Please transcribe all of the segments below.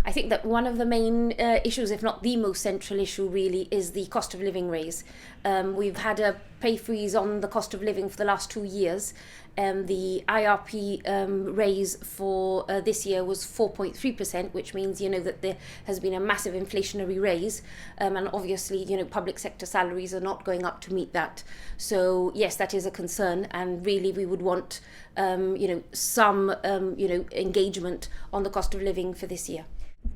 I think that one of the main issues, if not the most central issue really, is the cost of living raise. We've had a pay freeze on the cost of living for the last 2 years. The IRP raise for this year was 4.3%, which means, that there has been a massive inflationary raise. And obviously, public sector salaries are not going up to meet that. So yes, that is a concern. And really we would want, some, engagement on the cost of living for this year.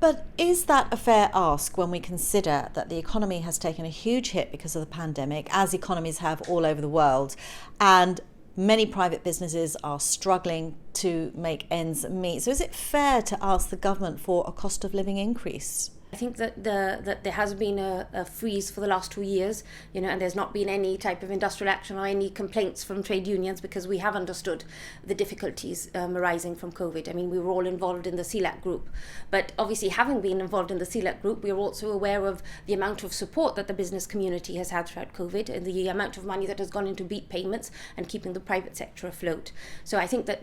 But is that a fair ask when we consider that the economy has taken a huge hit because of the pandemic, as economies have all over the world, and many private businesses are struggling to make ends meet? So is it fair to ask the government for a cost of living increase? I think that that there has been a freeze for the last 2 years, and there's not been any type of industrial action or any complaints from trade unions, because we have understood the difficulties arising from COVID. I mean, we were all involved in the CLAC group, but obviously having been involved in the CLAC group, we are also aware of the amount of support that the business community has had throughout COVID, and the amount of money that has gone into beat payments and keeping the private sector afloat. So I think that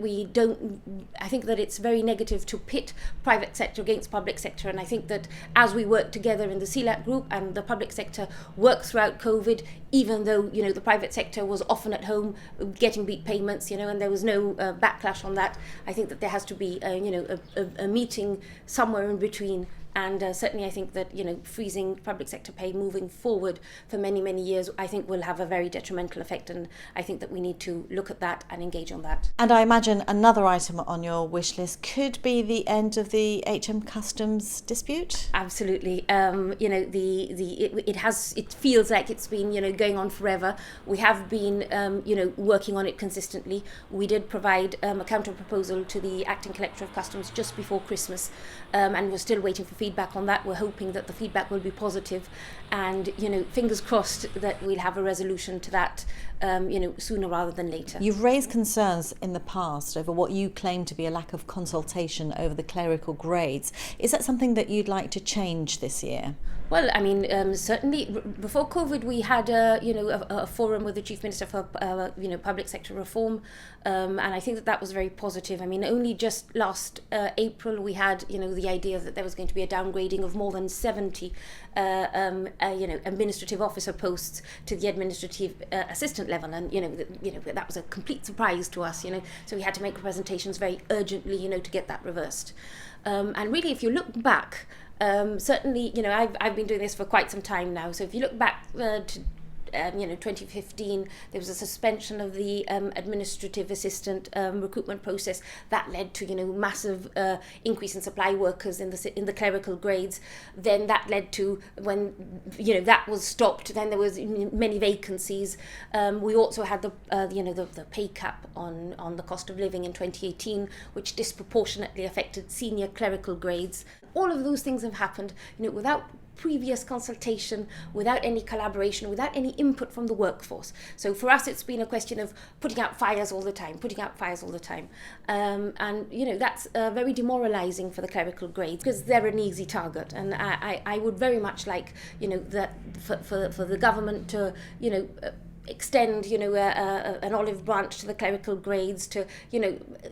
it's very negative to pit private sector against public sector, and I think that as we work together in the CLAC group and the public sector worked throughout COVID, even though, the private sector was often at home getting beat payments, and there was no backlash on that, I think that there has to be, a meeting somewhere in between. And certainly I think that, freezing public sector pay moving forward for many, many years, I think will have a very detrimental effect. And I think that we need to look at that and engage on that. And I imagine another item on your wish list could be the end of the HM Customs dispute? Absolutely. It feels like it's been, going on forever. We have been, working on it consistently. We did provide a counter proposal to the Acting Collector of Customs just before Christmas, and we're still waiting for feedback on that. We're hoping that the feedback will be positive, and fingers crossed that we'll have a resolution to that sooner rather than later. You've raised concerns in the past over what you claim to be a lack of consultation over the clerical grades. Is that something that you'd like to change this year? Well, I mean, certainly before COVID, we had a forum with the Chief Minister for public sector reform, and I think that was very positive. I mean, only just last April we had the idea that there was going to be a downgrading of more than 70 administrative officer posts to the administrative assistant level, and that was a complete surprise to us. So we had to make presentations very urgently to get that reversed. And really, if you look back. Certainly, I've been doing this for quite some time now. So if you look back to 2015, there was a suspension of the administrative assistant recruitment process that led to massive increase in supply workers in the clerical grades. Then that led to, when that was stopped, then there was many vacancies. We also had the pay cap on the cost of living in 2018, which disproportionately affected senior clerical grades. All of those things have happened without previous consultation, without any collaboration, without any input from the workforce. So for us, it's been a question of putting out fires all the time. And that's very demoralizing for the clerical grades, because they're an easy target. And I would very much like, that for the government to, extend an olive branch to the clerical grades, to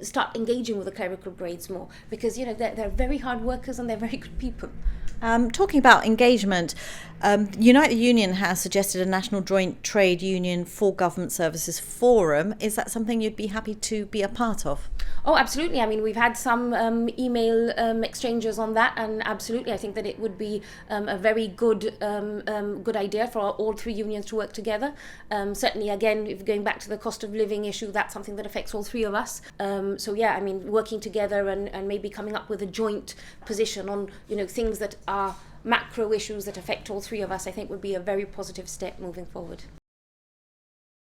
start engaging with the clerical grades more, because they're very hard workers and they're very good people. Talking about engagement, Unite the Union has suggested a National Joint Trade Union for Government Services Forum. Is that something you'd be happy to be a part of? Oh, absolutely. I mean, we've had some email exchanges on that, and absolutely, I think that it would be a very good idea for all three unions to work together. Certainly, again, if going back to the cost of living issue, that's something that affects all three of us. So yeah, I mean, working together and maybe coming up with a joint position on things that are macro issues that affect all three of us, I think would be a very positive step moving forward.